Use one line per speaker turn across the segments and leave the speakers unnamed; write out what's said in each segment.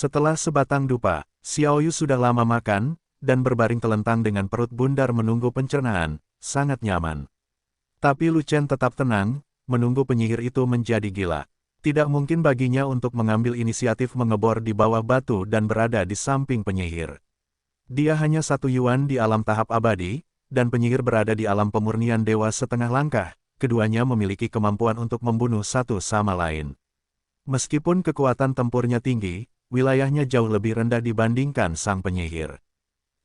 Setelah sebatang dupa, Xiaoyu sudah lama makan, dan berbaring telentang dengan perut bundar menunggu pencernaan, sangat nyaman. Tapi Lu Chen tetap tenang, menunggu penyihir itu menjadi gila. Tidak mungkin baginya untuk mengambil inisiatif mengebor di bawah batu dan berada di samping penyihir. Dia hanya satu yuan di alam tahap abadi, dan penyihir berada di alam pemurnian dewa setengah langkah, keduanya memiliki kemampuan untuk membunuh satu sama lain. Meskipun kekuatan tempurnya tinggi, wilayahnya jauh lebih rendah dibandingkan sang penyihir.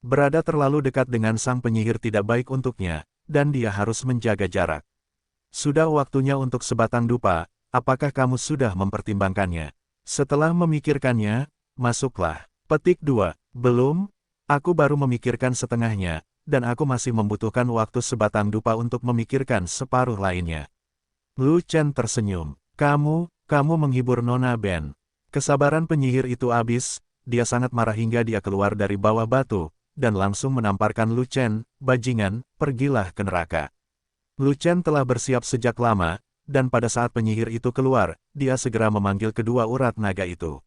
Berada terlalu dekat dengan sang penyihir tidak baik untuknya, dan dia harus menjaga jarak. Sudah waktunya untuk sebatang dupa, apakah kamu sudah mempertimbangkannya? Setelah memikirkannya, masuklah. Petik 2. Belum, aku baru memikirkan setengahnya, dan aku masih membutuhkan waktu sebatang dupa untuk memikirkan separuh lainnya. Lu Chen tersenyum. Kamu menghibur Nona Ben. Kesabaran penyihir itu habis, dia sangat marah hingga dia keluar dari bawah batu, dan langsung menamparkan Lu Chen, bajingan, pergilah ke neraka. Lu Chen telah bersiap sejak lama, dan pada saat penyihir itu keluar, dia segera memanggil kedua urat naga itu.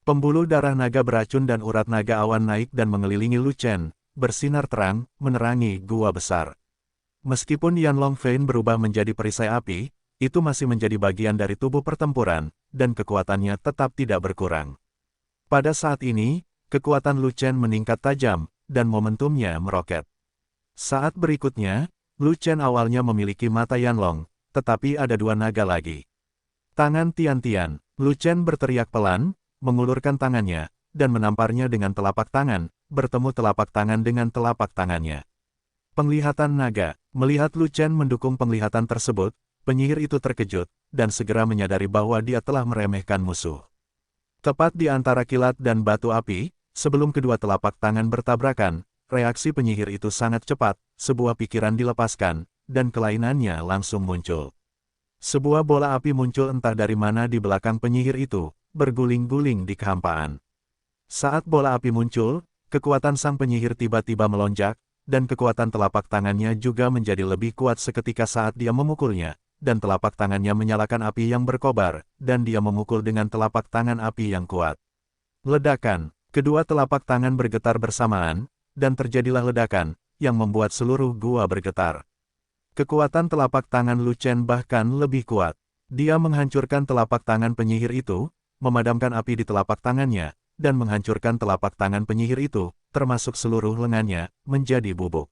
Pembuluh darah naga beracun dan urat naga awan naik dan mengelilingi Lu Chen, bersinar terang, menerangi gua besar. Meskipun Yanlong Fein berubah menjadi perisai api, itu masih menjadi bagian dari tubuh pertempuran, dan kekuatannya tetap tidak berkurang. Pada saat ini, kekuatan Lu Chen meningkat tajam, dan momentumnya meroket. Saat berikutnya, Lu Chen awalnya memiliki mata Yanlong, tetapi ada dua naga lagi. Tangan Tian-Tian, Lu Chen berteriak pelan, mengulurkan tangannya, dan menamparnya dengan telapak tangan, bertemu telapak tangan dengan telapak tangannya. Penglihatan naga, melihat Lu Chen mendukung penglihatan tersebut, penyihir itu terkejut, dan segera menyadari bahwa dia telah meremehkan musuh. Tepat di antara kilat dan batu api, sebelum kedua telapak tangan bertabrakan, reaksi penyihir itu sangat cepat, sebuah pikiran dilepaskan, dan kelainannya langsung muncul. Sebuah bola api muncul entah dari mana di belakang penyihir itu, berguling-guling di kehampaan. Saat bola api muncul, kekuatan sang penyihir tiba-tiba melonjak, dan kekuatan telapak tangannya juga menjadi lebih kuat seketika saat dia memukulnya, dan telapak tangannya menyalakan api yang berkobar, dan dia memukul dengan telapak tangan api yang kuat. Ledakan, kedua telapak tangan bergetar bersamaan, dan terjadilah ledakan, yang membuat seluruh gua bergetar. Kekuatan telapak tangan Lu Chen bahkan lebih kuat. Dia menghancurkan telapak tangan penyihir itu, memadamkan api di telapak tangannya, dan menghancurkan telapak tangan penyihir itu, termasuk seluruh lengannya, menjadi bubuk.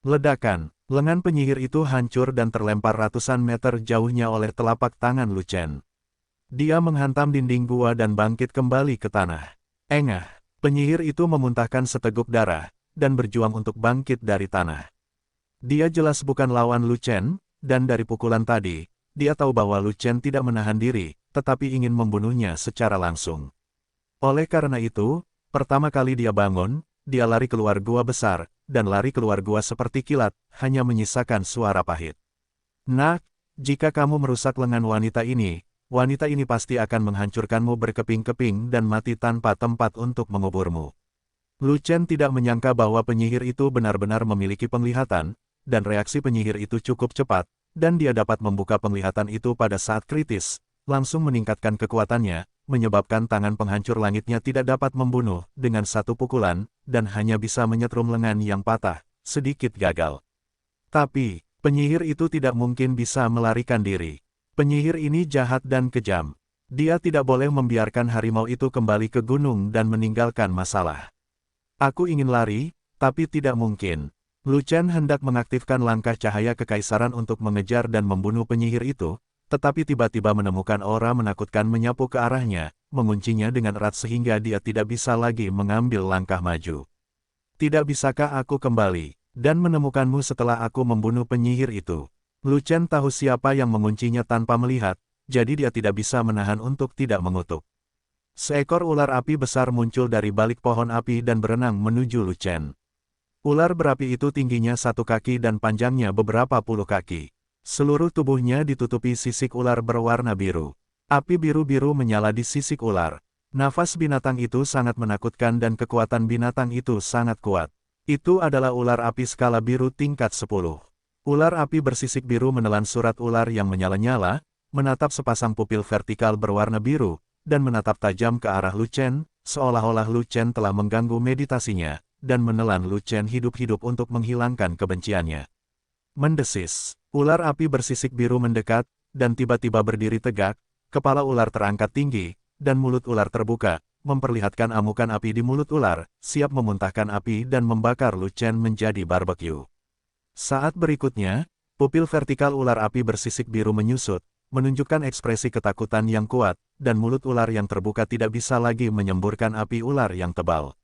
Ledakan, lengan penyihir itu hancur dan terlempar ratusan meter jauhnya oleh telapak tangan Lu Chen. Dia menghantam dinding gua dan bangkit kembali ke tanah. Engah, penyihir itu memuntahkan seteguk darah, dan berjuang untuk bangkit dari tanah. Dia jelas bukan lawan Lu Chen, dan dari pukulan tadi, dia tahu bahwa Lu Chen tidak menahan diri, tetapi ingin membunuhnya secara langsung. Oleh karena itu, pertama kali dia bangun, dia lari keluar gua besar, dan lari keluar gua seperti kilat, hanya menyisakan suara pahit. Nak, jika kamu merusak lengan wanita ini pasti akan menghancurkanmu berkeping-keping dan mati tanpa tempat untuk menguburmu. Lu Chen tidak menyangka bahwa penyihir itu benar-benar memiliki penglihatan, dan reaksi penyihir itu cukup cepat, dan dia dapat membuka penglihatan itu pada saat kritis, langsung meningkatkan kekuatannya, menyebabkan tangan penghancur langitnya tidak dapat membunuh dengan satu pukulan, dan hanya bisa menyetrum lengan yang patah, sedikit gagal. Tapi, penyihir itu tidak mungkin bisa melarikan diri. Penyihir ini jahat dan kejam. Dia tidak boleh membiarkan harimau itu kembali ke gunung dan meninggalkan masalah. Aku ingin lari, tapi tidak mungkin. Lu Chen hendak mengaktifkan langkah cahaya kekaisaran untuk mengejar dan membunuh penyihir itu, tetapi tiba-tiba menemukan aura menakutkan menyapu ke arahnya, menguncinya dengan erat sehingga dia tidak bisa lagi mengambil langkah maju. Tidak bisakah aku kembali, dan menemukanmu setelah aku membunuh penyihir itu? Lu Chen tahu siapa yang menguncinya tanpa melihat, jadi dia tidak bisa menahan untuk tidak mengutuk. Seekor ular api besar muncul dari balik pohon api dan berenang menuju Lu Chen. Ular berapi itu tingginya 1 kaki dan panjangnya beberapa puluh kaki. Seluruh tubuhnya ditutupi sisik ular berwarna biru. Api biru-biru menyala di sisik ular. Nafas binatang itu sangat menakutkan dan kekuatan binatang itu sangat kuat. Itu adalah ular api skala biru tingkat 10. Ular api bersisik biru menelan surat ular yang menyala-nyala, menatap sepasang pupil vertikal berwarna biru, dan menatap tajam ke arah Lu Chen, seolah-olah Lu Chen telah mengganggu meditasinya, dan menelan Lu Chen hidup-hidup untuk menghilangkan kebenciannya. Mendesis, ular api bersisik biru mendekat, dan tiba-tiba berdiri tegak, kepala ular terangkat tinggi, dan mulut ular terbuka, memperlihatkan amukan api di mulut ular, siap memuntahkan api dan membakar Lu Chen menjadi barbeque. Saat berikutnya, pupil vertikal ular api bersisik biru menyusut, menunjukkan ekspresi ketakutan yang kuat, dan mulut ular yang terbuka tidak bisa lagi menyemburkan api ular yang tebal.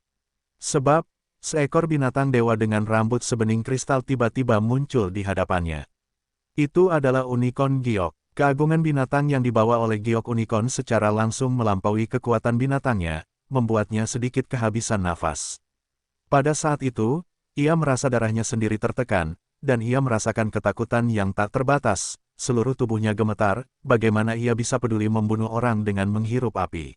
Sebab, seekor binatang dewa dengan rambut sebening kristal tiba-tiba muncul di hadapannya. Itu adalah unicorn giok. Keagungan binatang yang dibawa oleh giok unicorn secara langsung melampaui kekuatan binatangnya, membuatnya sedikit kehabisan nafas. Pada saat itu, ia merasa darahnya sendiri tertekan, dan ia merasakan ketakutan yang tak terbatas. Seluruh tubuhnya gemetar, bagaimana ia bisa peduli membunuh orang dengan menghirup api.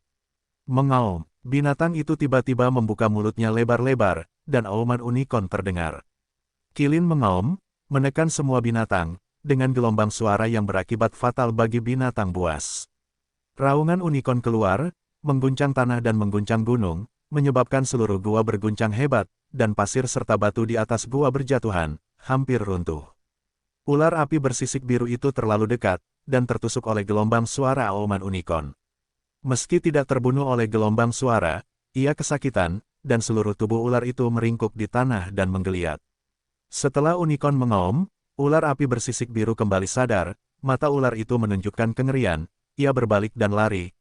Mengaum, binatang itu tiba-tiba membuka mulutnya lebar-lebar, dan auman unicorn terdengar. Kilin mengaum, menekan semua binatang, dengan gelombang suara yang berakibat fatal bagi binatang buas. Raungan unicorn keluar, mengguncang tanah dan mengguncang gunung, menyebabkan seluruh gua berguncang hebat, dan pasir serta batu di atas gua berjatuhan, hampir runtuh. Ular api bersisik biru itu terlalu dekat, dan tertusuk oleh gelombang suara auman unicorn. Meski tidak terbunuh oleh gelombang suara, ia kesakitan, dan seluruh tubuh ular itu meringkuk di tanah dan menggeliat. Setelah unicorn mengaum, ular api bersisik biru kembali sadar, mata ular itu menunjukkan kengerian, ia berbalik dan lari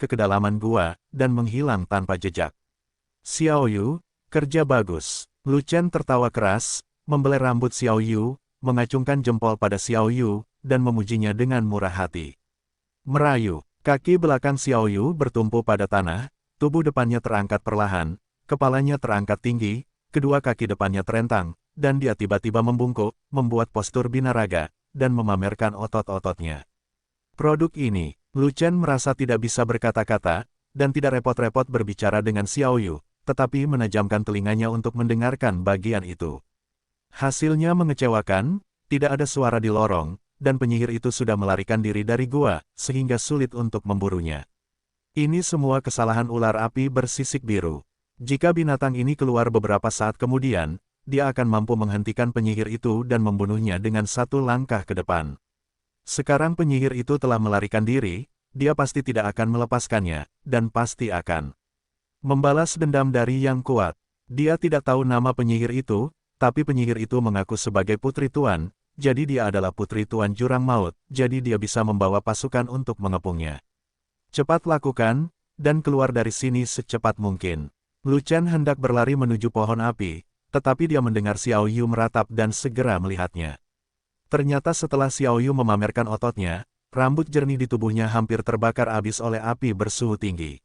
ke kedalaman gua, dan menghilang tanpa jejak. Xiao Yu, kerja bagus. Lu Chen tertawa keras, membelai rambut Xiao Yu, mengacungkan jempol pada Xiao Yu, dan memujinya dengan murah hati. Merayu, kaki belakang Xiao Yu bertumpu pada tanah, tubuh depannya terangkat perlahan, kepalanya terangkat tinggi, kedua kaki depannya terentang, dan dia tiba-tiba membungkuk, membuat postur binaraga, dan memamerkan otot-ototnya. Produk ini, Lu Chen merasa tidak bisa berkata-kata, dan tidak repot-repot berbicara dengan Xiao Yu, tetapi menajamkan telinganya untuk mendengarkan bagian itu. Hasilnya mengecewakan, tidak ada suara di lorong, dan penyihir itu sudah melarikan diri dari gua, sehingga sulit untuk memburunya. Ini semua kesalahan ular api bersisik biru. Jika binatang ini keluar beberapa saat kemudian, dia akan mampu menghentikan penyihir itu dan membunuhnya dengan satu langkah ke depan. Sekarang penyihir itu telah melarikan diri, dia pasti tidak akan melepaskannya, dan pasti akan membalas dendam dari yang kuat. Dia tidak tahu nama penyihir itu, tapi penyihir itu mengaku sebagai Putri Tuan, jadi dia adalah Putri Tuan Jurang Maut, jadi dia bisa membawa pasukan untuk mengepungnya. Cepat lakukan, dan keluar dari sini secepat mungkin. Lu Chen hendak berlari menuju pohon api, tetapi dia mendengar Xiao Yu meratap dan segera melihatnya. Ternyata setelah Xiao Yu memamerkan ototnya, rambut jernih di tubuhnya hampir terbakar habis oleh api bersuhu tinggi.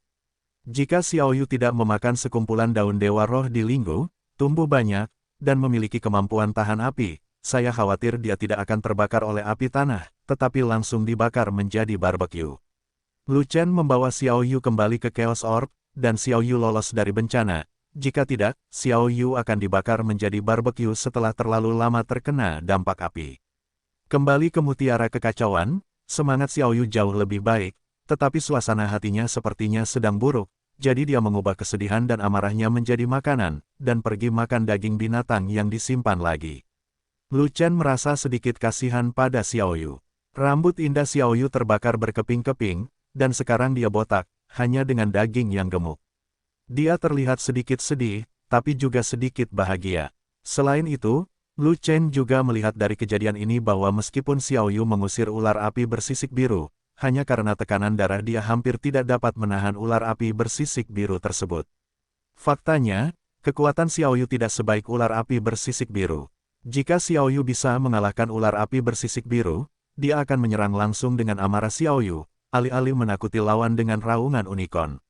Jika Xiao Yu tidak memakan sekumpulan daun dewa roh di Linggu, tumbuh banyak, dan memiliki kemampuan tahan api, saya khawatir dia tidak akan terbakar oleh api tanah, tetapi langsung dibakar menjadi barbeque. Lu Chen membawa Xiao Yu kembali ke Chaos Orb, dan Xiao Yu lolos dari bencana. Jika tidak, Xiao Yu akan dibakar menjadi barbeque setelah terlalu lama terkena dampak api. Kembali ke Mutiara Kekacauan, semangat Xiao Yu jauh lebih baik, tetapi suasana hatinya sepertinya sedang buruk, jadi dia mengubah kesedihan dan amarahnya menjadi makanan, dan pergi makan daging binatang yang disimpan lagi. Lu Chen merasa sedikit kasihan pada Xiao Yu. Rambut indah Xiao Yu terbakar berkeping-keping, dan sekarang dia botak, hanya dengan daging yang gemuk. Dia terlihat sedikit sedih, tapi juga sedikit bahagia. Selain itu, Lu Chen juga melihat dari kejadian ini bahwa meskipun Xiao Yu mengusir ular api bersisik biru, hanya karena tekanan darah dia hampir tidak dapat menahan ular api bersisik biru tersebut. Faktanya, kekuatan Xiao Yu tidak sebaik ular api bersisik biru. Jika Xiao Yu bisa mengalahkan ular api bersisik biru, dia akan menyerang langsung dengan amarah Xiao Yu, alih-alih menakuti lawan dengan raungan unicorn.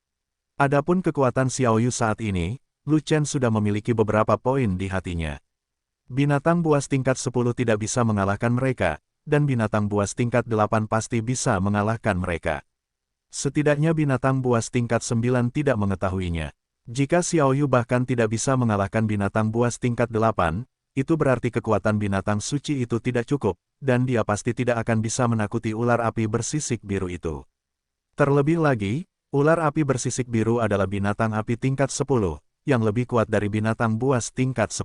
Adapun kekuatan Xiao Yu saat ini, Lu Chen sudah memiliki beberapa poin di hatinya. Binatang buas tingkat 10 tidak bisa mengalahkan mereka, dan binatang buas tingkat 8 pasti bisa mengalahkan mereka. Setidaknya binatang buas tingkat 9 tidak mengetahuinya. Jika Xiao Yu bahkan tidak bisa mengalahkan binatang buas tingkat 8, itu berarti kekuatan binatang suci itu tidak cukup, dan dia pasti tidak akan bisa menakuti ular api bersisik biru itu. Terlebih lagi, Ular api bersisik biru adalah binatang api tingkat 10, yang lebih kuat dari binatang buas tingkat 10.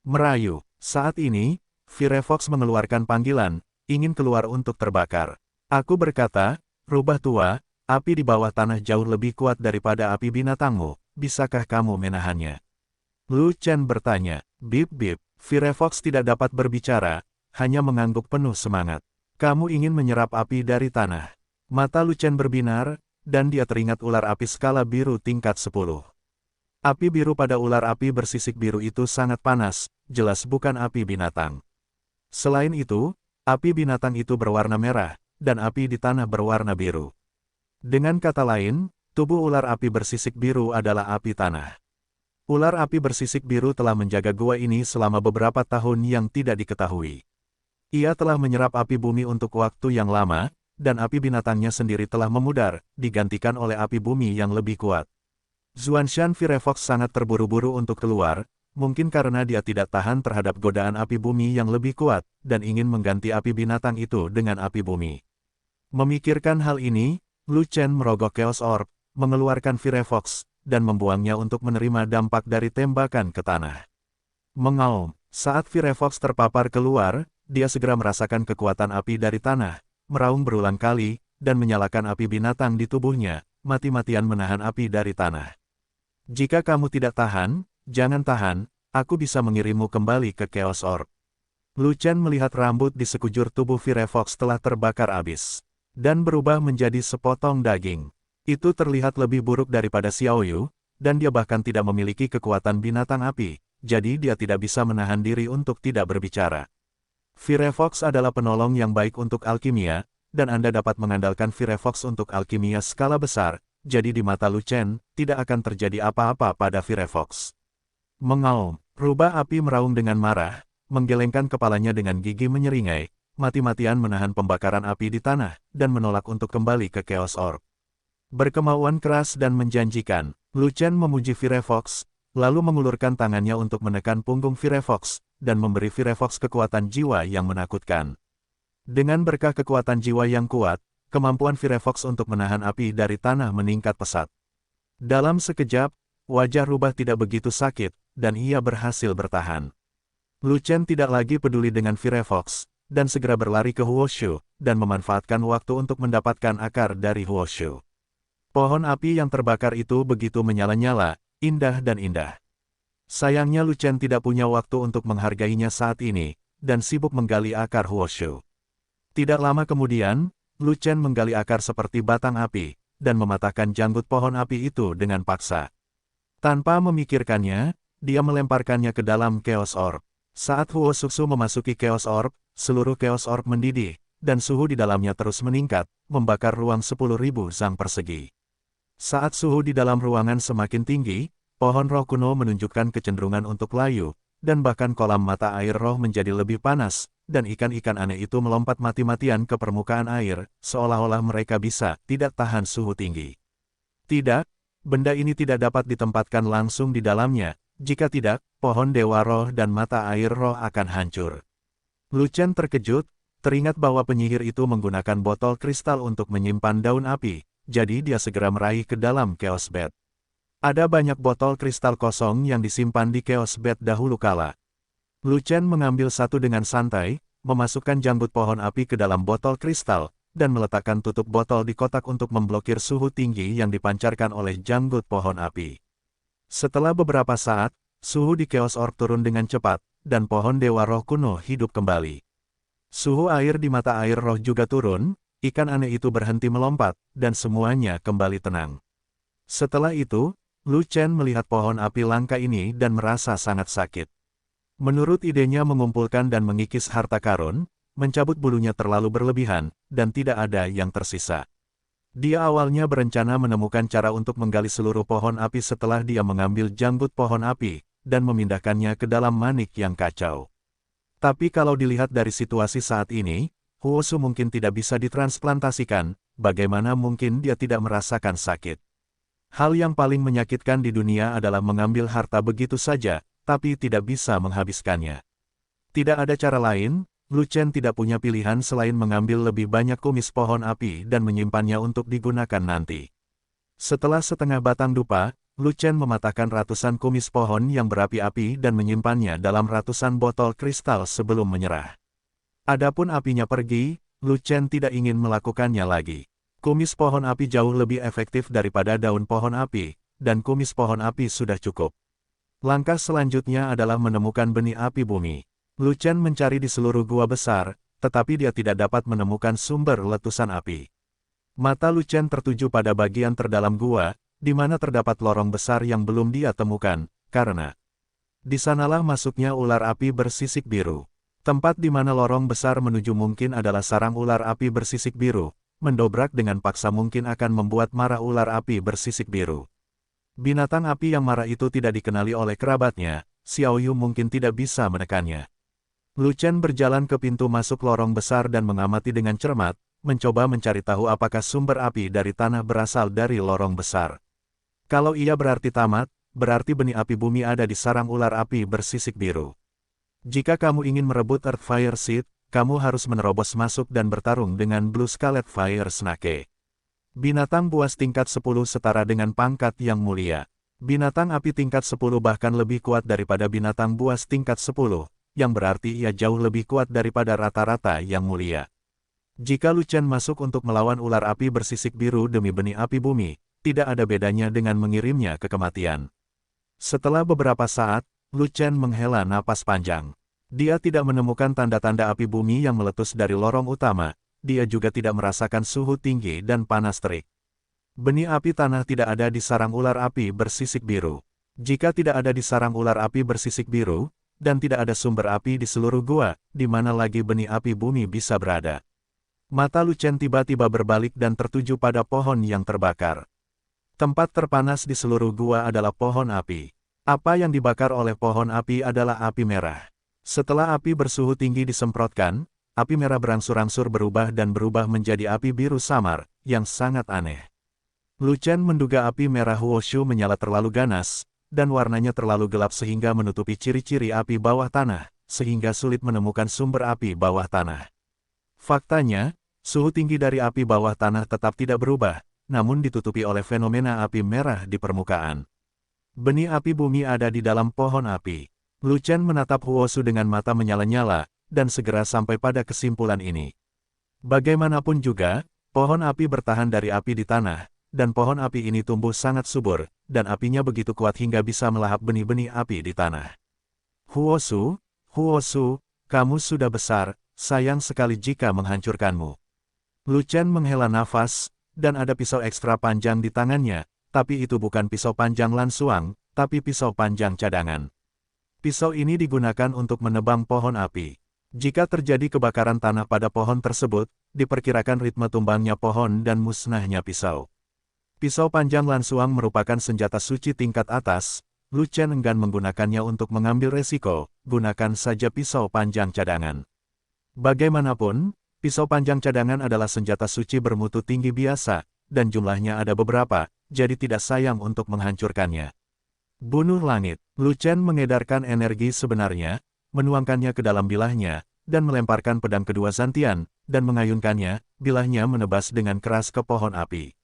Merayu. Saat ini, Firefox mengeluarkan panggilan, ingin keluar untuk terbakar. Aku berkata, rubah tua, api di bawah tanah jauh lebih kuat daripada api binatangmu, bisakah kamu menahannya? Lu Chen bertanya, bip-bip, Firefox tidak dapat berbicara, hanya mengangguk penuh semangat. Kamu ingin menyerap api dari tanah. Mata Lu Chen berbinar, dan dia teringat ular api skala biru tingkat 10. Api biru pada ular api bersisik biru itu sangat panas, jelas bukan api binatang. Selain itu, api binatang itu berwarna merah, dan api di tanah berwarna biru. Dengan kata lain, tubuh ular api bersisik biru adalah api tanah. Ular api bersisik biru telah menjaga gua ini selama beberapa tahun yang tidak diketahui. Ia telah menyerap api bumi untuk waktu yang lama, dan api binatangnya sendiri telah memudar, digantikan oleh api bumi yang lebih kuat. Zuanshan Firefox sangat terburu-buru untuk keluar, mungkin karena dia tidak tahan terhadap godaan api bumi yang lebih kuat, dan ingin mengganti api binatang itu dengan api bumi. Memikirkan hal ini, Lu Chen merogoh Chaos Orb, mengeluarkan Firefox, dan membuangnya untuk menerima dampak dari tembakan ke tanah. Mengaum, saat Firefox terpapar keluar, dia segera merasakan kekuatan api dari tanah, meraung berulang kali, dan menyalakan api binatang di tubuhnya, mati-matian menahan api dari tanah. Jika kamu tidak tahan, jangan tahan, aku bisa mengirimmu kembali ke Chaos Orb. Lu Chen melihat rambut di sekujur tubuh Firefox telah terbakar habis, dan berubah menjadi sepotong daging. Itu terlihat lebih buruk daripada Xiaoyu, dan dia bahkan tidak memiliki kekuatan binatang api, jadi dia tidak bisa menahan diri untuk tidak berbicara. Firefox adalah penolong yang baik untuk alkimia, dan Anda dapat mengandalkan Firefox untuk alkimia skala besar, jadi di mata Lu Chen, tidak akan terjadi apa-apa pada Firefox. Mengaum, rubah api meraung dengan marah, menggelengkan kepalanya dengan gigi menyeringai, mati-matian menahan pembakaran api di tanah, dan menolak untuk kembali ke Chaos Orb. Berkemauan keras dan menjanjikan, Lu Chen memuji Firefox, lalu mengulurkan tangannya untuk menekan punggung Firefox, dan memberi Firefox kekuatan jiwa yang menakutkan. Dengan berkah kekuatan jiwa yang kuat, kemampuan Firefox untuk menahan api dari tanah meningkat pesat. Dalam sekejap, wajah rubah tidak begitu sakit, dan ia berhasil bertahan. Lu Chen tidak lagi peduli dengan Firefox, dan segera berlari ke Huoshu, dan memanfaatkan waktu untuk mendapatkan akar dari Huoshu. Pohon api yang terbakar itu begitu menyala-nyala, indah dan indah. Sayangnya Lu Chen tidak punya waktu untuk menghargainya saat ini, dan sibuk menggali akar Huoshu. Tidak lama kemudian, Lu Chen menggali akar seperti batang api, dan mematahkan janggut pohon api itu dengan paksa. Tanpa memikirkannya, dia melemparkannya ke dalam Chaos Orb. Saat Huoshu memasuki Chaos Orb, seluruh Chaos Orb mendidih, dan suhu di dalamnya terus meningkat, membakar ruang 10.000 zang persegi. Saat suhu di dalam ruangan semakin tinggi, pohon roh kuno menunjukkan kecenderungan untuk layu, dan bahkan kolam mata air roh menjadi lebih panas, dan ikan-ikan aneh itu melompat mati-matian ke permukaan air, seolah-olah mereka bisa tidak tahan suhu tinggi. Tidak, benda ini tidak dapat ditempatkan langsung di dalamnya, jika tidak, pohon dewa roh dan mata air roh akan hancur. Lu Chen terkejut, teringat bahwa penyihir itu menggunakan botol kristal untuk menyimpan daun api, jadi dia segera meraih ke dalam Chaos Bed. Ada banyak botol kristal kosong yang disimpan di Chaos Bed dahulu kala. Lu Chen mengambil satu dengan santai, memasukkan janggut pohon api ke dalam botol kristal, dan meletakkan tutup botol di kotak untuk memblokir suhu tinggi yang dipancarkan oleh janggut pohon api. Setelah beberapa saat, suhu di Chaos Orb turun dengan cepat, dan pohon dewa roh kuno hidup kembali. Suhu air di mata air roh juga turun, ikan aneh itu berhenti melompat, dan semuanya kembali tenang. Setelah itu, Lu Chen melihat pohon api langka ini dan merasa sangat sakit. Menurut idenya mengumpulkan dan mengikis harta karun, mencabut bulunya terlalu berlebihan, dan tidak ada yang tersisa. Dia awalnya berencana menemukan cara untuk menggali seluruh pohon api setelah dia mengambil janggut pohon api, dan memindahkannya ke dalam manik yang kacau. Tapi kalau dilihat dari situasi saat ini, Huoshu mungkin tidak bisa ditransplantasikan, bagaimana mungkin dia tidak merasakan sakit. Hal yang paling menyakitkan di dunia adalah mengambil harta begitu saja, tapi tidak bisa menghabiskannya. Tidak ada cara lain, Lu Chen tidak punya pilihan selain mengambil lebih banyak kumis pohon api dan menyimpannya untuk digunakan nanti. Setelah setengah batang dupa, Lu Chen mematahkan ratusan kumis pohon yang berapi-api dan menyimpannya dalam ratusan botol kristal sebelum menyerah. Adapun apinya pergi, Lu Chen tidak ingin melakukannya lagi. Kumis pohon api jauh lebih efektif daripada daun pohon api, dan kumis pohon api sudah cukup. Langkah selanjutnya adalah menemukan benih api bumi. Lu Chen mencari di seluruh gua besar, tetapi dia tidak dapat menemukan sumber letusan api. Mata Lu Chen tertuju pada bagian terdalam gua, di mana terdapat lorong besar yang belum dia temukan, karena di sanalah masuknya ular api bersisik biru. Tempat di mana lorong besar menuju mungkin adalah sarang ular api bersisik biru, mendobrak dengan paksa mungkin akan membuat marah ular api bersisik biru. Binatang api yang marah itu tidak dikenali oleh kerabatnya, Xiao Yu mungkin tidak bisa menekannya. Lu Chen berjalan ke pintu masuk lorong besar dan mengamati dengan cermat, mencoba mencari tahu apakah sumber api dari tanah berasal dari lorong besar. Kalau ia berarti tamat, berarti benih api bumi ada di sarang ular api bersisik biru. Jika kamu ingin merebut Earth Fire Seed, kamu harus menerobos masuk dan bertarung dengan Blue Scarlet Fire Snake. Binatang buas tingkat 10 setara dengan pangkat yang mulia. Binatang api tingkat 10 bahkan lebih kuat daripada binatang buas tingkat 10, yang berarti ia jauh lebih kuat daripada rata-rata yang mulia. Jika Lu Chen masuk untuk melawan ular api bersisik biru demi benih api bumi, tidak ada bedanya dengan mengirimnya ke kematian. Setelah beberapa saat, Lu Chen menghela napas panjang. Dia tidak menemukan tanda-tanda api bumi yang meletus dari lorong utama. Dia juga tidak merasakan suhu tinggi dan panas terik. Benih api tanah tidak ada di sarang ular api bersisik biru. Jika tidak ada di sarang ular api bersisik biru, dan tidak ada sumber api di seluruh gua, di mana lagi benih api bumi bisa berada. Mata Lu Chen tiba-tiba berbalik dan tertuju pada pohon yang terbakar. Tempat terpanas di seluruh gua adalah pohon api. Apa yang dibakar oleh pohon api adalah api merah. Setelah api bersuhu tinggi disemprotkan, api merah berangsur-angsur berubah menjadi api biru samar, yang sangat aneh. Lu Chen menduga api merah Huoshu menyala terlalu ganas, dan warnanya terlalu gelap sehingga menutupi ciri-ciri api bawah tanah, sehingga sulit menemukan sumber api bawah tanah. Faktanya, suhu tinggi dari api bawah tanah tetap tidak berubah, namun ditutupi oleh fenomena api merah di permukaan. Benih api bumi ada di dalam pohon api. Lu Chen menatap Huoshu dengan mata menyala-nyala, dan segera sampai pada kesimpulan ini. Bagaimanapun juga, pohon api bertahan dari api di tanah, dan pohon api ini tumbuh sangat subur, dan apinya begitu kuat hingga bisa melahap benih-benih api di tanah. Huoshu, kamu sudah besar, sayang sekali jika menghancurkanmu. Lu Chen menghela nafas, dan ada pisau ekstra panjang di tangannya, tapi itu bukan pisau panjang Lansuang, tapi pisau panjang cadangan. Pisau ini digunakan untuk menebang pohon api. Jika terjadi kebakaran tanah pada pohon tersebut, diperkirakan ritme tumbangnya pohon dan musnahnya pisau. Pisau panjang Lansuang merupakan senjata suci tingkat atas. Lu Chen enggan menggunakannya untuk mengambil resiko, gunakan saja pisau panjang cadangan. Bagaimanapun, pisau panjang cadangan adalah senjata suci bermutu tinggi biasa, dan jumlahnya ada beberapa, jadi tidak sayang untuk menghancurkannya. Bunuh langit. Lu Chen mengedarkan energi sebenarnya, menuangkannya ke dalam bilahnya, dan melemparkan pedang kedua Zantian, dan mengayunkannya, bilahnya menebas dengan keras ke pohon api.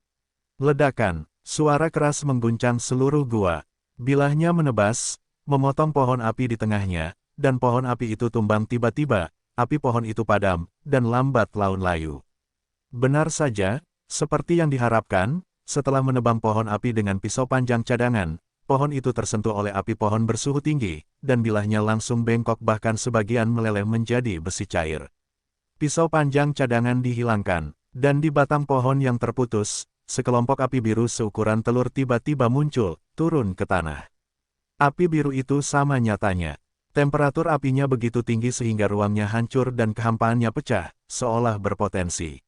Ledakan, suara keras mengguncang seluruh gua. Bilahnya menebas, memotong pohon api di tengahnya, dan pohon api itu tumbang tiba-tiba, api pohon itu padam, dan lambat laun layu. Benar saja, seperti yang diharapkan, setelah menebang pohon api dengan pisau panjang cadangan, pohon itu tersentuh oleh api pohon bersuhu tinggi, dan bilahnya langsung bengkok bahkan sebagian meleleh menjadi besi cair. Pisau panjang cadangan dihilangkan, dan di batang pohon yang terputus, sekelompok api biru seukuran telur tiba-tiba muncul, turun ke tanah. Api biru itu sama nyatanya. Temperatur apinya begitu tinggi sehingga ruangnya hancur dan kehampaannya pecah, seolah berpotensi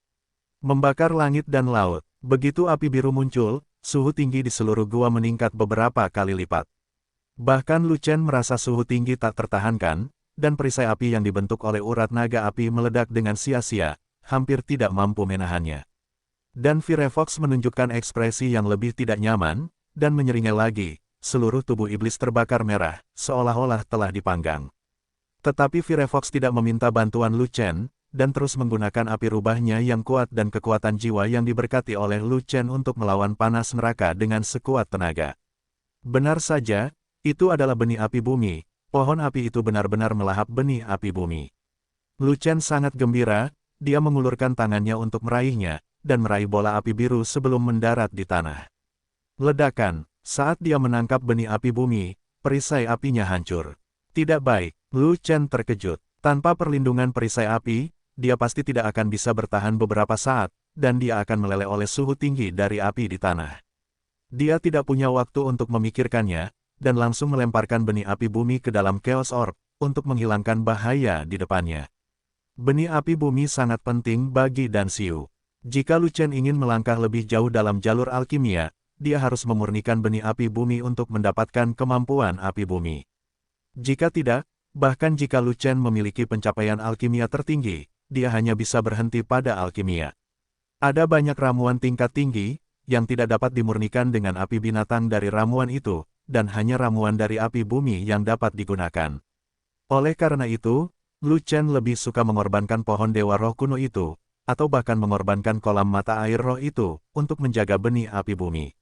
membakar langit dan laut. Begitu api biru muncul, suhu tinggi di seluruh gua meningkat beberapa kali lipat. Bahkan Lu Chen merasa suhu tinggi tak tertahankan, dan perisai api yang dibentuk oleh urat naga api meledak dengan sia-sia, hampir tidak mampu menahannya. Dan Firefox menunjukkan ekspresi yang lebih tidak nyaman, dan menyeringai lagi, seluruh tubuh iblis terbakar merah, seolah-olah telah dipanggang. Tetapi Firefox tidak meminta bantuan Lu Chen, dan terus menggunakan api rubahnya yang kuat dan kekuatan jiwa yang diberkati oleh Lu Chen untuk melawan panas neraka dengan sekuat tenaga. Benar saja, itu adalah benih api bumi. Pohon api itu benar-benar melahap benih api bumi. Lu Chen sangat gembira, dia mengulurkan tangannya untuk meraihnya, dan meraih bola api biru sebelum mendarat di tanah. Ledakan, saat dia menangkap benih api bumi, perisai apinya hancur. Tidak baik, Lu Chen terkejut. Tanpa perlindungan perisai api, dia pasti tidak akan bisa bertahan beberapa saat, dan dia akan meleleh oleh suhu tinggi dari api di tanah. Dia tidak punya waktu untuk memikirkannya, dan langsung melemparkan benih api bumi ke dalam Chaos Orb, untuk menghilangkan bahaya di depannya. Benih api bumi sangat penting bagi Dan Xiu. Jika Lu Chen ingin melangkah lebih jauh dalam jalur alkimia, dia harus memurnikan benih api bumi untuk mendapatkan kemampuan api bumi. Jika tidak, bahkan jika Lu Chen memiliki pencapaian alkimia tertinggi, dia hanya bisa berhenti pada alkimia. Ada banyak ramuan tingkat tinggi, yang tidak dapat dimurnikan dengan api binatang dari ramuan itu, dan hanya ramuan dari api bumi yang dapat digunakan. Oleh karena itu, Lu Chen lebih suka mengorbankan pohon dewa roh kuno itu, atau bahkan mengorbankan kolam mata air roh itu, untuk menjaga benih api bumi.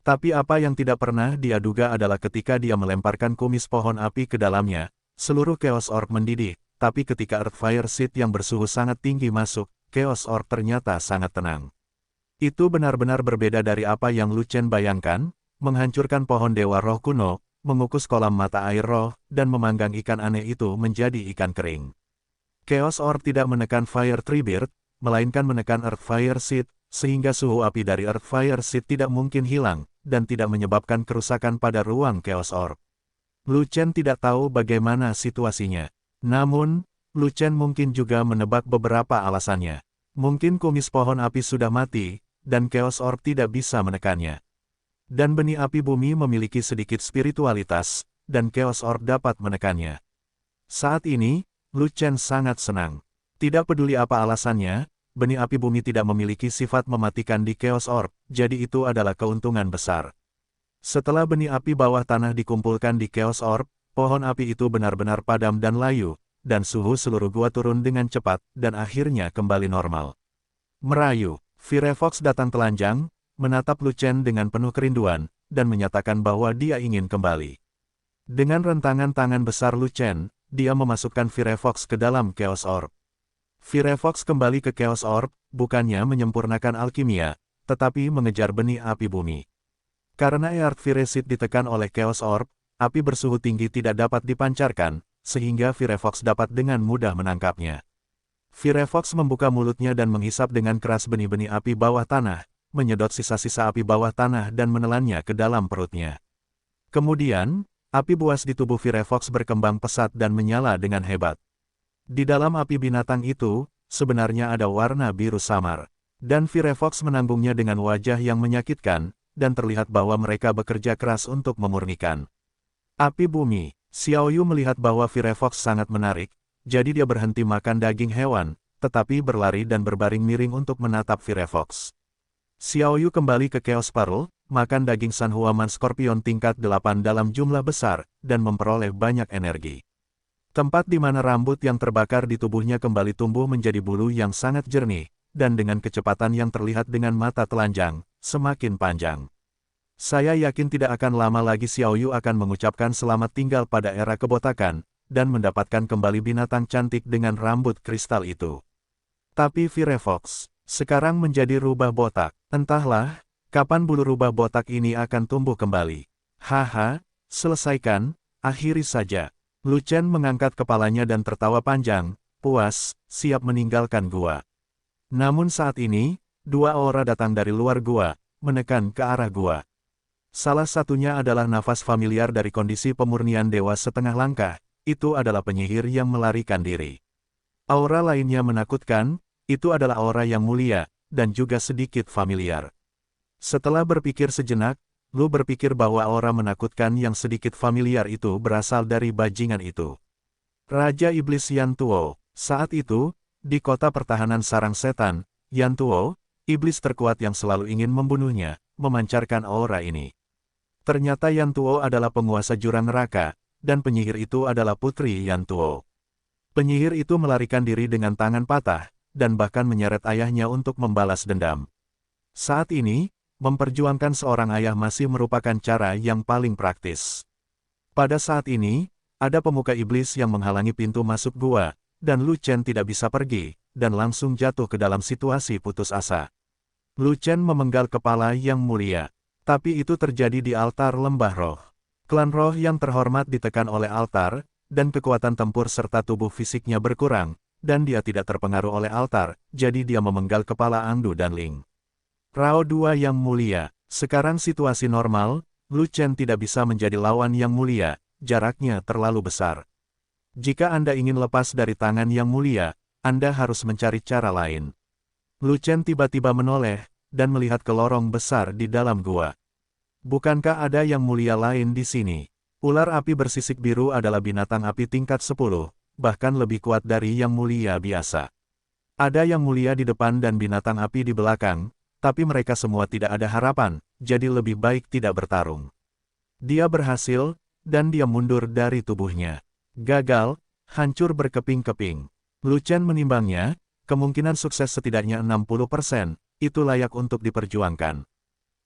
Tapi apa yang tidak pernah dia duga adalah ketika dia melemparkan kumis pohon api ke dalamnya, seluruh Chaos Orb mendidih, tapi ketika Earth Fire Seed yang bersuhu sangat tinggi masuk, Chaos Orb ternyata sangat tenang. Itu benar-benar berbeda dari apa yang Lu Chen bayangkan, menghancurkan pohon dewa roh kuno, mengukus kolam mata air roh, dan memanggang ikan aneh itu menjadi ikan kering. Chaos Orb tidak menekan Fire Tree Bird, melainkan menekan Earth Fire Seed, sehingga suhu api dari Earth Fire Seed tidak mungkin hilang, dan tidak menyebabkan kerusakan pada ruang Chaos Orb. Lu Chen tidak tahu bagaimana situasinya. Namun, Lu Chen mungkin juga menebak beberapa alasannya. Mungkin kumis pohon api sudah mati, dan Chaos Orb tidak bisa menekannya. Dan benih api bumi memiliki sedikit spiritualitas, dan Chaos Orb dapat menekannya. Saat ini, Lu Chen sangat senang. Tidak peduli apa alasannya, benih api bumi tidak memiliki sifat mematikan di Chaos Orb, jadi itu adalah keuntungan besar. Setelah benih api bawah tanah dikumpulkan di Chaos Orb, pohon api itu benar-benar padam dan layu, dan suhu seluruh gua turun dengan cepat, dan akhirnya kembali normal. Merayu, Firefox datang telanjang, menatap Lu Chen dengan penuh kerinduan, dan menyatakan bahwa dia ingin kembali. Dengan rentangan tangan besar Lu Chen, dia memasukkan Firefox ke dalam Chaos Orb. Firefox kembali ke Chaos Orb, bukannya menyempurnakan alkimia, tetapi mengejar benih api bumi. Karena Earth Fire Seed ditekan oleh Chaos Orb, api bersuhu tinggi tidak dapat dipancarkan, sehingga Firefox dapat dengan mudah menangkapnya. Firefox membuka mulutnya dan menghisap dengan keras benih-benih api bawah tanah, menyedot sisa-sisa api bawah tanah dan menelannya ke dalam perutnya. Kemudian, api buas di tubuh Firefox berkembang pesat dan menyala dengan hebat. Di dalam api binatang itu, sebenarnya ada warna biru samar. Dan Firefox menanggungnya dengan wajah yang menyakitkan, dan terlihat bahwa mereka bekerja keras untuk memurnikan api bumi. Xiaoyu melihat bahwa Firefox sangat menarik, jadi dia berhenti makan daging hewan, tetapi berlari dan berbaring miring untuk menatap Firefox. Xiaoyu kembali ke Chaos Pearl, makan daging Sanhuaman Scorpion tingkat 8 dalam jumlah besar, dan memperoleh banyak energi. Tempat di mana rambut yang terbakar di tubuhnya kembali tumbuh menjadi bulu yang sangat jernih, dan dengan kecepatan yang terlihat dengan mata telanjang, semakin panjang. Saya yakin tidak akan lama lagi Xiaoyu akan mengucapkan selamat tinggal pada era kebotakan, dan mendapatkan kembali binatang cantik dengan rambut kristal itu. Tapi Firefox sekarang menjadi rubah botak. Entahlah, kapan bulu rubah botak ini akan tumbuh kembali. Haha, selesaikan, akhiri saja. Lu Chen mengangkat kepalanya dan tertawa panjang, puas, siap meninggalkan gua. Namun saat ini, dua aura datang dari luar gua, menekan ke arah gua. Salah satunya adalah nafas familiar dari kondisi pemurnian dewa setengah langkah, itu adalah penyihir yang melarikan diri. Aura lainnya menakutkan, itu adalah aura yang mulia, dan juga sedikit familiar. Setelah berpikir sejenak, Lu berpikir bahwa aura menakutkan yang sedikit familiar itu berasal dari bajingan itu. Raja Iblis Yan Tuo. Saat itu, di kota pertahanan sarang setan, Yan Tuo, iblis terkuat yang selalu ingin membunuhnya, memancarkan aura ini. Ternyata Yan Tuo adalah penguasa jurang neraka, dan penyihir itu adalah putri Yan Tuo. Penyihir itu melarikan diri dengan tangan patah, dan bahkan menyeret ayahnya untuk membalas dendam. Saat ini, memperjuangkan seorang ayah masih merupakan cara yang paling praktis. Pada saat ini, ada pemuka iblis yang menghalangi pintu masuk gua, dan Lu Chen tidak bisa pergi, dan langsung jatuh ke dalam situasi putus asa. Lu Chen memenggal kepala yang mulia. Tapi itu terjadi di altar lembah roh. Klan roh yang terhormat ditekan oleh altar, dan kekuatan tempur serta tubuh fisiknya berkurang, dan dia tidak terpengaruh oleh altar, jadi dia memenggal kepala Angdu dan Ling. Rao Dua yang mulia, sekarang situasi normal, Lu Chen tidak bisa menjadi lawan yang mulia, jaraknya terlalu besar. Jika Anda ingin lepas dari tangan yang mulia, Anda harus mencari cara lain. Lu Chen tiba-tiba menoleh, dan melihat ke lorong besar di dalam gua. Bukankah ada yang mulia lain di sini? Ular api bersisik biru adalah binatang api tingkat 10, bahkan lebih kuat dari yang mulia biasa. Ada yang mulia di depan dan binatang api di belakang, tapi mereka semua tidak ada harapan, jadi lebih baik tidak bertarung. Dia berhasil, dan dia mundur dari tubuhnya. Gagal, hancur berkeping-keping. Lu Chen menimbangnya, kemungkinan sukses setidaknya 60%, itu layak untuk diperjuangkan.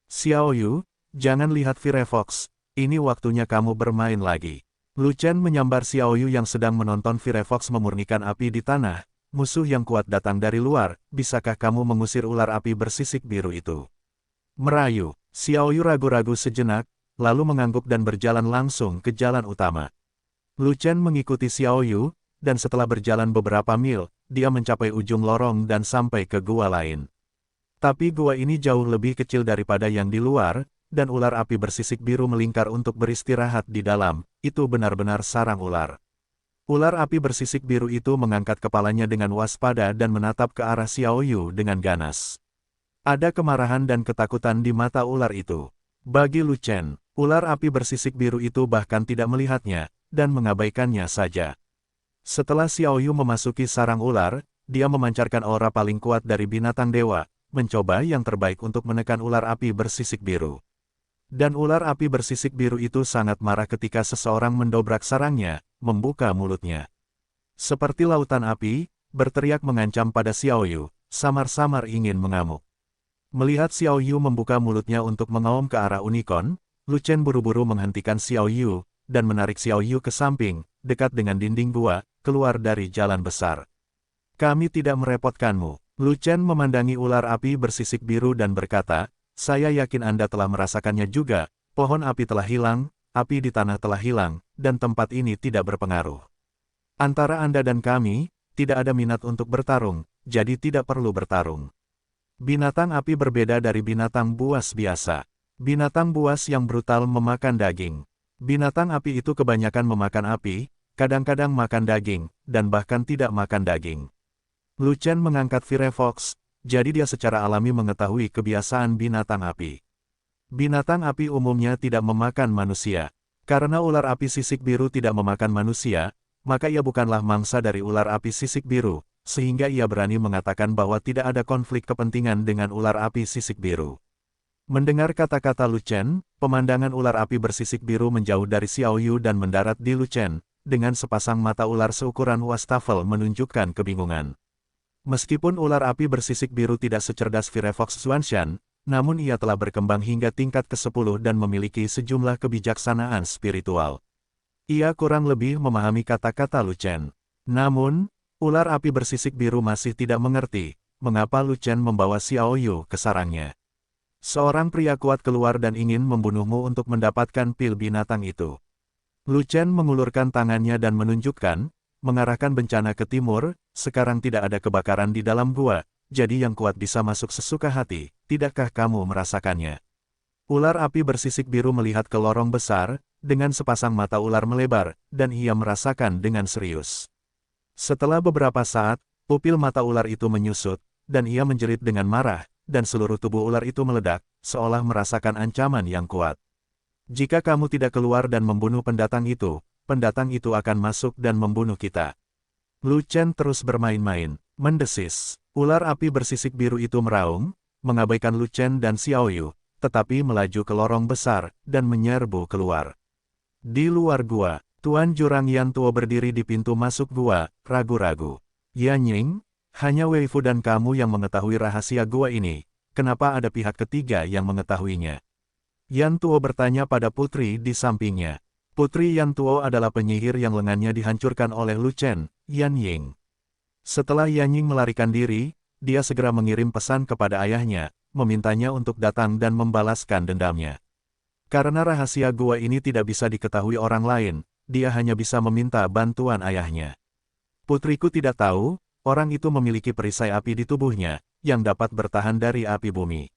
Xiao Yu, jangan lihat Firefox, ini waktunya kamu bermain lagi. Lu Chen menyambar Xiao Yu yang sedang menonton Firefox memurnikan api di tanah. Musuh yang kuat datang dari luar, bisakah kamu mengusir ular api bersisik biru itu? Merayu, Xiao Yu ragu-ragu sejenak, lalu mengangguk dan berjalan langsung ke jalan utama. Lu Chen mengikuti Xiao Yu, dan setelah berjalan beberapa mil, dia mencapai ujung lorong dan sampai ke gua lain. Tapi gua ini jauh lebih kecil daripada yang di luar, dan ular api bersisik biru melingkar untuk beristirahat di dalam, itu benar-benar sarang ular. Ular api bersisik biru itu mengangkat kepalanya dengan waspada dan menatap ke arah Xiao Yu dengan ganas. Ada kemarahan dan ketakutan di mata ular itu. Bagi Lu Chen, ular api bersisik biru itu bahkan tidak melihatnya, dan mengabaikannya saja. Setelah Xiao Yu memasuki sarang ular, dia memancarkan aura paling kuat dari binatang dewa, mencoba yang terbaik untuk menekan ular api bersisik biru. Dan ular api bersisik biru itu sangat marah ketika seseorang mendobrak sarangnya, membuka mulutnya. Seperti lautan api, berteriak mengancam pada Xiao Yu, samar-samar ingin mengamuk. Melihat Xiao Yu membuka mulutnya untuk mengaum ke arah unicorn, Lu Chen buru-buru menghentikan Xiao Yu, dan menarik Xiao Yu ke samping, dekat dengan dinding gua, keluar dari jalan besar. Kami tidak merepotkanmu. Lu Chen memandangi ular api bersisik biru dan berkata, saya yakin Anda telah merasakannya juga, pohon api telah hilang, api di tanah telah hilang, dan tempat ini tidak berpengaruh. Antara Anda dan kami, tidak ada minat untuk bertarung, jadi tidak perlu bertarung. Binatang api berbeda dari binatang buas biasa. Binatang buas yang brutal memakan daging. Binatang api itu kebanyakan memakan api, kadang-kadang makan daging, dan bahkan tidak makan daging. Lu Chen mengangkat Firefox, jadi dia secara alami mengetahui kebiasaan binatang api. Binatang api umumnya tidak memakan manusia. Karena ular api sisik biru tidak memakan manusia, maka ia bukanlah mangsa dari ular api sisik biru, sehingga ia berani mengatakan bahwa tidak ada konflik kepentingan dengan ular api sisik biru. Mendengar kata-kata Lu Chen, pemandangan ular api bersisik biru menjauh dari Xiao Yu dan mendarat di Lu Chen, dengan sepasang mata ular seukuran wastafel menunjukkan kebingungan. Meskipun ular api bersisik biru tidak secerdas Firefox Xuanshan, namun ia telah berkembang hingga tingkat ke-10 dan memiliki sejumlah kebijaksanaan spiritual. Ia kurang lebih memahami kata-kata Lu Chen. Namun, ular api bersisik biru masih tidak mengerti, mengapa Lu Chen membawa Xiao Yu ke sarangnya. Seorang pria kuat keluar dan ingin membunuhmu untuk mendapatkan pil binatang itu. Lu Chen mengulurkan tangannya dan menunjukkan, mengarahkan bencana ke timur, sekarang tidak ada kebakaran di dalam gua, jadi yang kuat bisa masuk sesuka hati, tidakkah kamu merasakannya? Ular api bersisik biru melihat ke lorong besar, dengan sepasang mata ular melebar, dan ia merasakan dengan serius. Setelah beberapa saat, pupil mata ular itu menyusut, dan ia menjerit dengan marah, dan seluruh tubuh ular itu meledak, seolah merasakan ancaman yang kuat. Jika kamu tidak keluar dan membunuh pendatang itu akan masuk dan membunuh kita. Lu Chen terus bermain-main, mendesis. Ular api bersisik biru itu meraung, mengabaikan Lu Chen dan Xiao Yu, tetapi melaju ke lorong besar, dan menyerbu keluar. Di luar gua, Tuan Jurang Yan Tuo berdiri di pintu masuk gua, ragu-ragu. Yan Ying, hanya Wei Fu dan kamu yang mengetahui rahasia gua ini. Kenapa ada pihak ketiga yang mengetahuinya? Yan Tuo bertanya pada putri di sampingnya. Putri Yan Tuo adalah penyihir yang lengannya dihancurkan oleh Lu Chen, Yan Ying. Setelah Yan Ying melarikan diri, dia segera mengirim pesan kepada ayahnya, memintanya untuk datang dan membalaskan dendamnya. Karena rahasia gua ini tidak bisa diketahui orang lain, dia hanya bisa meminta bantuan ayahnya. Putriku tidak tahu, orang itu memiliki perisai api di tubuhnya, yang dapat bertahan dari api bumi.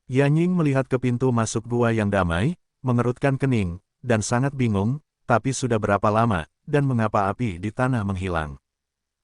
Yan Ying melihat ke pintu masuk gua yang damai, mengerutkan kening, dan sangat bingung, tapi sudah berapa lama, dan mengapa api di tanah menghilang.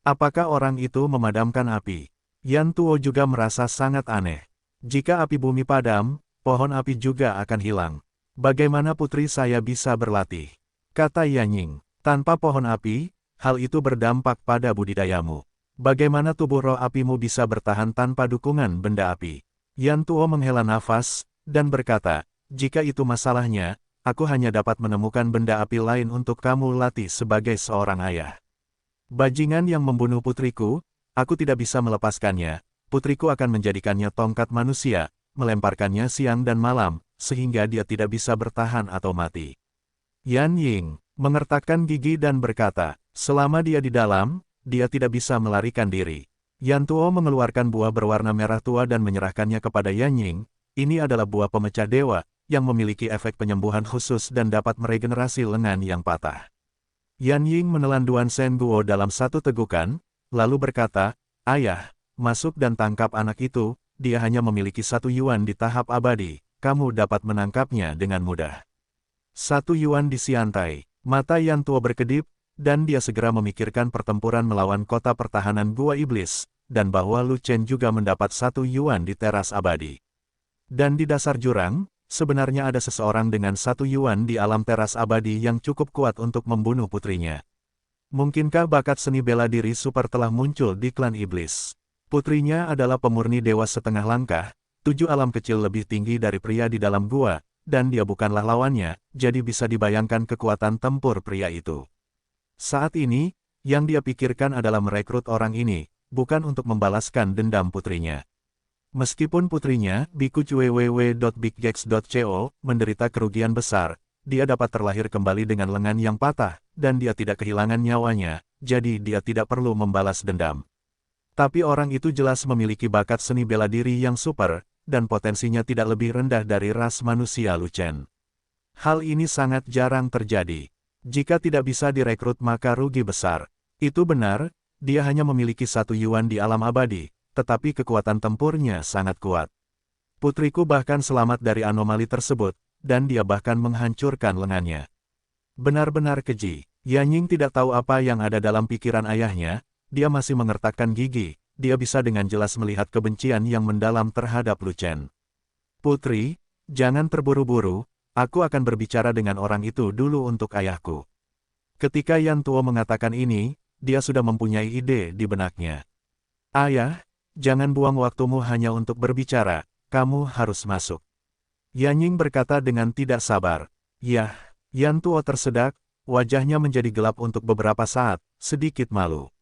Apakah orang itu memadamkan api? Yan Tuo juga merasa sangat aneh. Jika api bumi padam, pohon api juga akan hilang. Bagaimana putri saya bisa berlatih? Kata Yan Ying, tanpa pohon api, hal itu berdampak pada budidayamu. Bagaimana tubuh roh apimu bisa bertahan tanpa dukungan benda api? Yan Tuo menghela nafas, dan berkata, jika itu masalahnya, aku hanya dapat menemukan benda api lain untuk kamu latih sebagai seorang ayah. Bajingan yang membunuh putriku, aku tidak bisa melepaskannya. Putriku akan menjadikannya tongkat manusia, melemparkannya siang dan malam, sehingga dia tidak bisa bertahan atau mati. Yan Ying mengertakkan gigi dan berkata, selama dia di dalam, dia tidak bisa melarikan diri. Yan Tuo mengeluarkan buah berwarna merah tua dan menyerahkannya kepada Yan Ying. Ini adalah buah pemecah dewa, yang memiliki efek penyembuhan khusus dan dapat meregenerasi lengan yang patah. Yan Ying menelan Duan Shen Guo dalam satu tegukan, lalu berkata, ayah, masuk dan tangkap anak itu, dia hanya memiliki 1 yuan di tahap abadi, kamu dapat menangkapnya dengan mudah. 1 yuan di Siantai, mata Yan Tuo berkedip, dan dia segera memikirkan pertempuran melawan kota pertahanan Gua Iblis, dan bahwa Lu Chen juga mendapat 1 yuan di teras abadi. Dan di dasar jurang, sebenarnya ada seseorang dengan 1 yuan di alam teras abadi yang cukup kuat untuk membunuh putrinya. Mungkinkah bakat seni bela diri super telah muncul di klan iblis? Putrinya adalah pemurni dewa setengah langkah, 7 alam kecil lebih tinggi dari pria di dalam gua, dan dia bukanlah lawannya, jadi bisa dibayangkan kekuatan tempur pria itu. Saat ini, yang dia pikirkan adalah merekrut orang ini, bukan untuk membalaskan dendam putrinya. Meskipun putrinya, Biku www.biggex.co, menderita kerugian besar, dia dapat terlahir kembali dengan lengan yang patah, dan dia tidak kehilangan nyawanya, jadi dia tidak perlu membalas dendam. Tapi orang itu jelas memiliki bakat seni bela diri yang super, dan potensinya tidak lebih rendah dari ras manusia Lu Chen. Hal ini sangat jarang terjadi. Jika tidak bisa direkrut maka rugi besar. Itu benar, dia hanya memiliki 1 yuan di alam abadi, tetapi kekuatan tempurnya sangat kuat. Putriku bahkan selamat dari anomali tersebut, dan dia bahkan menghancurkan lengannya. Benar-benar keji. Yan Ying tidak tahu apa yang ada dalam pikiran ayahnya, dia masih mengertakkan gigi, dia bisa dengan jelas melihat kebencian yang mendalam terhadap Lu Chen. Putri, jangan terburu-buru, aku akan berbicara dengan orang itu dulu untuk ayahku. Ketika Yan Tuo mengatakan ini, dia sudah mempunyai ide di benaknya. Ayah, jangan buang waktumu hanya untuk berbicara, kamu harus masuk. Yan Ying berkata dengan tidak sabar. Yah, Yan Tuo tersedak, wajahnya menjadi gelap untuk beberapa saat, sedikit malu.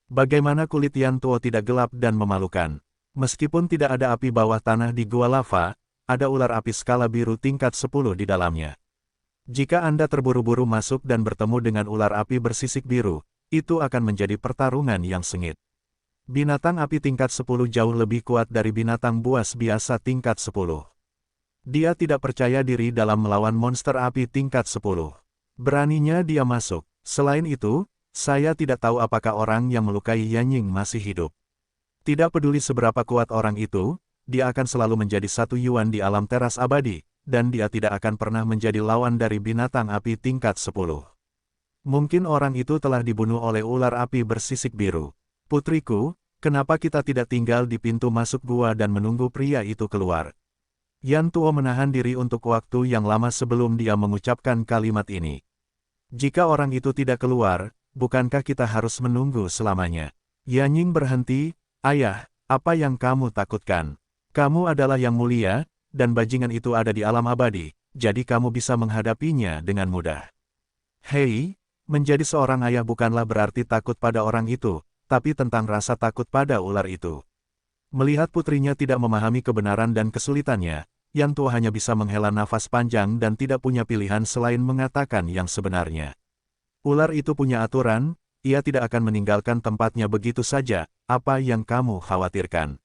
Bagaimana kulit Yan Tuo tidak gelap dan memalukan? Meskipun tidak ada api bawah tanah di gua lava, ada ular api skala biru tingkat 10 di dalamnya. Jika Anda terburu-buru masuk dan bertemu dengan ular api bersisik biru, itu akan menjadi pertarungan yang sengit. Binatang api tingkat 10 jauh lebih kuat dari binatang buas biasa tingkat 10. Dia tidak percaya diri dalam melawan monster api tingkat 10. Beraninya dia masuk. Selain itu, saya tidak tahu apakah orang yang melukai Yan Ying masih hidup. Tidak peduli seberapa kuat orang itu, dia akan selalu menjadi 1 yuan di alam teras abadi, dan dia tidak akan pernah menjadi lawan dari binatang api tingkat 10. Mungkin orang itu telah dibunuh oleh ular api bersisik biru. Putriku, kenapa kita tidak tinggal di pintu masuk gua dan menunggu pria itu keluar? Yan Tuo menahan diri untuk waktu yang lama sebelum dia mengucapkan kalimat ini. Jika orang itu tidak keluar, bukankah kita harus menunggu selamanya? Yan Ying berhenti, ayah, apa yang kamu takutkan? Kamu adalah yang mulia, dan bajingan itu ada di alam abadi, jadi kamu bisa menghadapinya dengan mudah. Hei, Menjadi seorang ayah bukanlah berarti takut pada orang itu, tapi tentang rasa takut pada ular itu. Melihat putrinya tidak memahami kebenaran dan kesulitannya, Yan Tuo hanya bisa menghela nafas panjang dan tidak punya pilihan selain mengatakan yang sebenarnya. Ular itu punya aturan, ia tidak akan meninggalkan tempatnya begitu saja, apa yang kamu khawatirkan?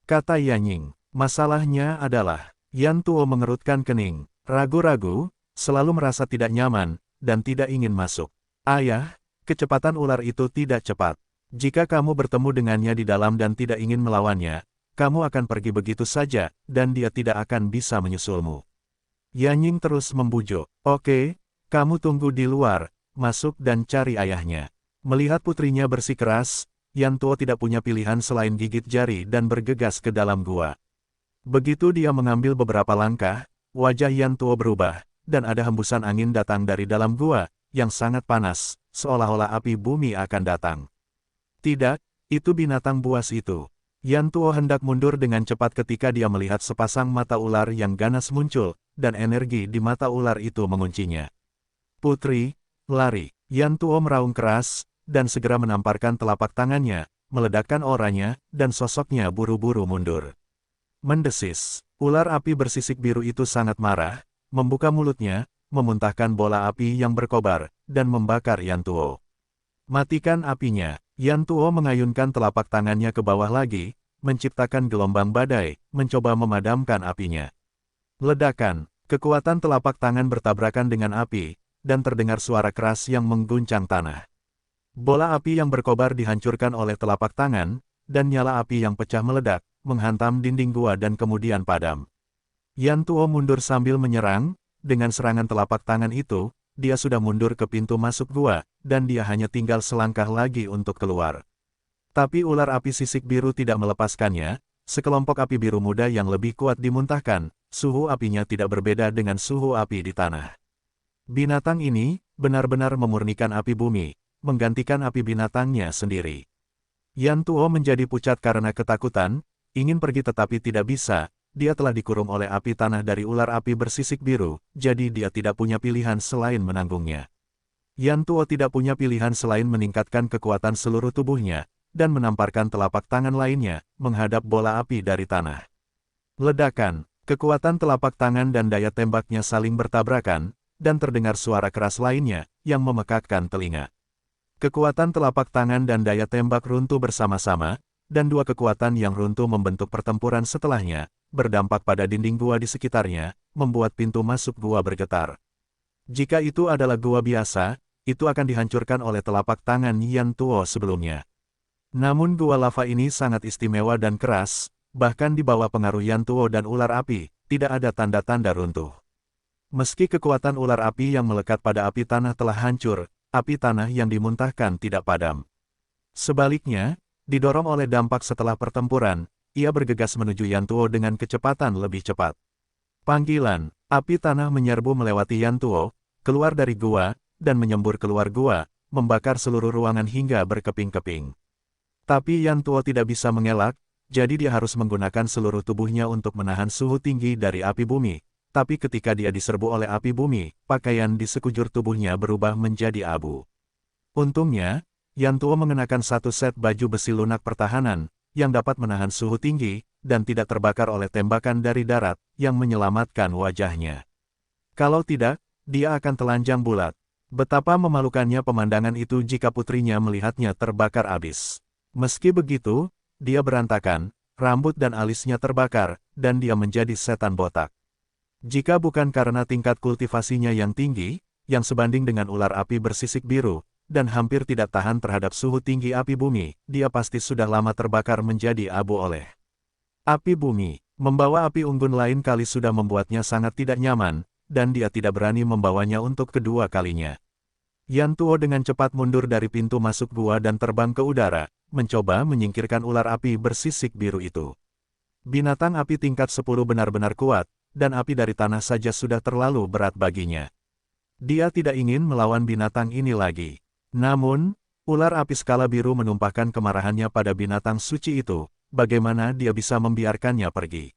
Kata Yanying. Masalahnya adalah, Yan Tuo mengerutkan kening, ragu-ragu, selalu merasa tidak nyaman, dan tidak ingin masuk. Ayah, kecepatan ular itu tidak cepat. Jika kamu bertemu dengannya di dalam dan tidak ingin melawannya, kamu akan pergi begitu saja, dan dia tidak akan bisa menyusulmu. Yanying terus membujuk. Oke, kamu tunggu di luar, masuk dan cari ayahnya. Melihat putrinya bersikeras, Yan Tuo tidak punya pilihan selain gigit jari dan bergegas ke dalam gua. Begitu dia mengambil beberapa langkah, wajah Yan Tuo berubah, dan ada hembusan angin datang dari dalam gua, yang sangat panas, seolah-olah api bumi akan datang. Tidak, itu binatang buas itu. Yan Tuo hendak mundur dengan cepat ketika dia melihat sepasang mata ular yang ganas muncul, dan energi di mata ular itu menguncinya. Putri, lari. Yan Tuo meraung keras, dan segera menamparkan telapak tangannya, meledakkan auranya, dan sosoknya buru-buru mundur. Mendesis, ular api bersisik biru itu sangat marah, membuka mulutnya, memuntahkan bola api yang berkobar, dan membakar Yan Tuo. Matikan apinya. Yan Tuo mengayunkan telapak tangannya ke bawah lagi, menciptakan gelombang badai, mencoba memadamkan apinya. Ledakan, kekuatan telapak tangan bertabrakan dengan api, dan terdengar suara keras yang mengguncang tanah. Bola api yang berkobar dihancurkan oleh telapak tangan, dan nyala api yang pecah meledak, menghantam dinding gua dan kemudian padam. Yan Tuo mundur sambil menyerang, dengan serangan telapak tangan itu, dia sudah mundur ke pintu masuk gua, dan dia hanya tinggal selangkah lagi untuk keluar. Tapi ular api sisik biru tidak melepaskannya, sekelompok api biru muda yang lebih kuat dimuntahkan, suhu apinya tidak berbeda dengan suhu api di tanah. Binatang ini, benar-benar memurnikan api bumi, menggantikan api binatangnya sendiri. Yan Tuo menjadi pucat karena ketakutan, ingin pergi tetapi tidak bisa. Dia telah dikurung oleh api tanah dari ular api bersisik biru, jadi dia tidak punya pilihan selain menanggungnya. Yan Tuo tidak punya pilihan selain meningkatkan kekuatan seluruh tubuhnya, dan menamparkan telapak tangan lainnya, menghadap bola api dari tanah. Ledakan, kekuatan telapak tangan dan daya tembaknya saling bertabrakan, dan terdengar suara keras lainnya, yang memekakkan telinga. Kekuatan telapak tangan dan daya tembak runtuh bersama-sama, dan dua kekuatan yang runtuh membentuk pertempuran setelahnya, berdampak pada dinding gua di sekitarnya, membuat pintu masuk gua bergetar. Jika itu adalah gua biasa, itu akan dihancurkan oleh telapak tangan Yan Tuo sebelumnya. Namun gua lava ini sangat istimewa dan keras, bahkan di bawah pengaruh Yan Tuo dan ular api, tidak ada tanda-tanda runtuh. Meski kekuatan ular api yang melekat pada api tanah telah hancur, api tanah yang dimuntahkan tidak padam. Sebaliknya, didorong oleh dampak setelah pertempuran, ia bergegas menuju Yan Tuo dengan kecepatan lebih cepat. Panggilan, api tanah menyerbu melewati Yan Tuo, keluar dari gua, dan menyembur keluar gua, membakar seluruh ruangan hingga berkeping-keping. Tapi Yan Tuo tidak bisa mengelak, jadi dia harus menggunakan seluruh tubuhnya untuk menahan suhu tinggi dari api bumi. Tapi ketika dia diserbu oleh api bumi, pakaian di sekujur tubuhnya berubah menjadi abu. Untungnya, Yan Tuo mengenakan satu set baju besi lunak pertahanan, yang dapat menahan suhu tinggi, dan tidak terbakar oleh tembakan dari darat, yang menyelamatkan wajahnya. Kalau tidak, dia akan telanjang bulat. Betapa memalukannya pemandangan itu jika putrinya melihatnya terbakar abis. Meski begitu, dia berantakan, rambut dan alisnya terbakar, dan dia menjadi setan botak. Jika bukan karena tingkat kultivasinya yang tinggi, yang sebanding dengan ular api bersisik biru, dan hampir tidak tahan terhadap suhu tinggi api bumi, dia pasti sudah lama terbakar menjadi abu oleh api bumi. Membawa api unggun lain kali sudah membuatnya sangat tidak nyaman, dan dia tidak berani membawanya untuk kedua kalinya. Yan Tuo dengan cepat mundur dari pintu masuk gua dan terbang ke udara, mencoba menyingkirkan ular api bersisik biru itu. Binatang api tingkat 10 benar-benar kuat, dan api dari tanah saja sudah terlalu berat baginya. Dia tidak ingin melawan binatang ini lagi. Namun, ular api skala biru menumpahkan kemarahannya pada binatang suci itu, bagaimana dia bisa membiarkannya pergi.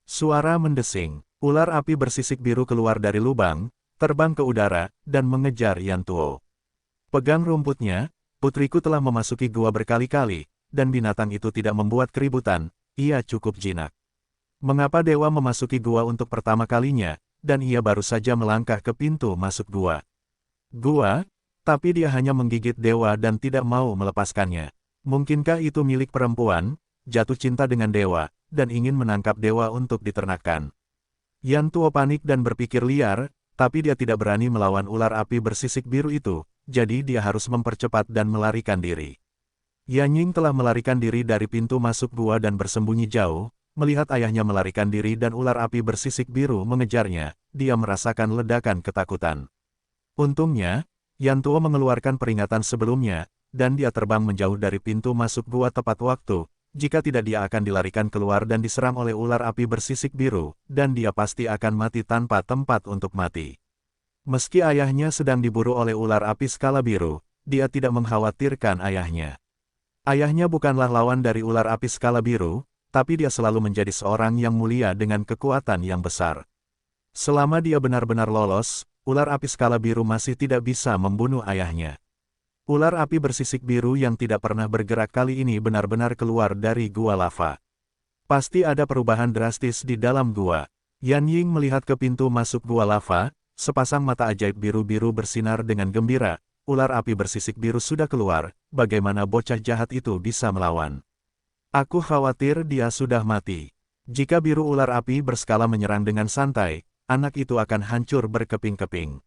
Suara mendesing, ular api bersisik biru keluar dari lubang, terbang ke udara, dan mengejar Yan Tuo. Pegang rumputnya, putriku telah memasuki gua berkali-kali, dan binatang itu tidak membuat keributan, ia cukup jinak. Mengapa dewa memasuki gua untuk pertama kalinya, dan ia baru saja melangkah ke pintu masuk gua? Gua? Tapi dia hanya menggigit dewa dan tidak mau melepaskannya. Mungkinkah itu milik perempuan, jatuh cinta dengan dewa, dan ingin menangkap dewa untuk diternakkan? Yan Tuo panik dan berpikir liar, tapi dia tidak berani melawan ular api bersisik biru itu, jadi dia harus mempercepat dan melarikan diri. Yan Ying telah melarikan diri dari pintu masuk gua dan bersembunyi jauh, melihat ayahnya melarikan diri dan ular api bersisik biru mengejarnya, dia merasakan ledakan ketakutan. Untungnya, Yan Tuo mengeluarkan peringatan sebelumnya, dan dia terbang menjauh dari pintu masuk gua tepat waktu, jika tidak dia akan dilarikan keluar dan diserang oleh ular api bersisik biru, dan dia pasti akan mati tanpa tempat untuk mati. Meski ayahnya sedang diburu oleh ular api skala biru, dia tidak mengkhawatirkan ayahnya. Ayahnya bukanlah lawan dari ular api skala biru, tapi dia selalu menjadi seorang yang mulia dengan kekuatan yang besar. Selama dia benar-benar lolos, ular api skala biru masih tidak bisa membunuh ayahnya. Ular api bersisik biru yang tidak pernah bergerak kali ini benar-benar keluar dari gua lava. Pasti ada perubahan drastis di dalam gua. Yan Ying melihat ke pintu masuk gua lava, sepasang mata ajaib biru-biru bersinar dengan gembira. Ular api bersisik biru sudah keluar, bagaimana bocah jahat itu bisa melawan? Aku khawatir dia sudah mati. Jika biru ular api berskala menyerang dengan santai, anak itu akan hancur berkeping-keping.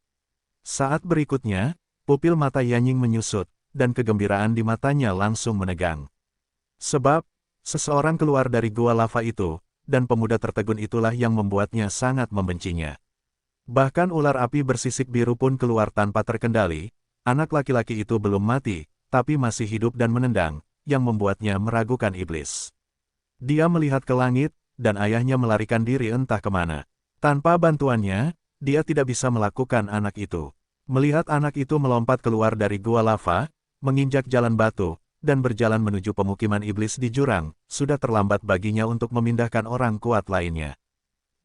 Saat berikutnya, pupil mata Yan Ying menyusut, dan kegembiraan di matanya langsung menegang. Sebab, seseorang keluar dari gua lava itu, dan pemuda tertegun itulah yang membuatnya sangat membencinya. Bahkan ular api bersisik biru pun keluar tanpa terkendali, anak laki-laki itu belum mati, tapi masih hidup dan menendang, yang membuatnya meragukan iblis. Dia melihat ke langit, dan ayahnya melarikan diri entah kemana. Tanpa bantuannya, dia tidak bisa melakukan anak itu. Melihat anak itu melompat keluar dari gua lava, menginjak jalan batu, dan berjalan menuju pemukiman iblis di jurang, sudah terlambat baginya untuk memindahkan orang kuat lainnya.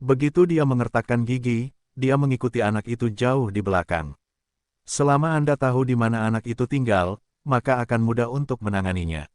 Begitu dia mengertakkan gigi, dia mengikuti anak itu jauh di belakang. Selama Anda tahu di mana anak itu tinggal, maka akan mudah untuk menanganinya.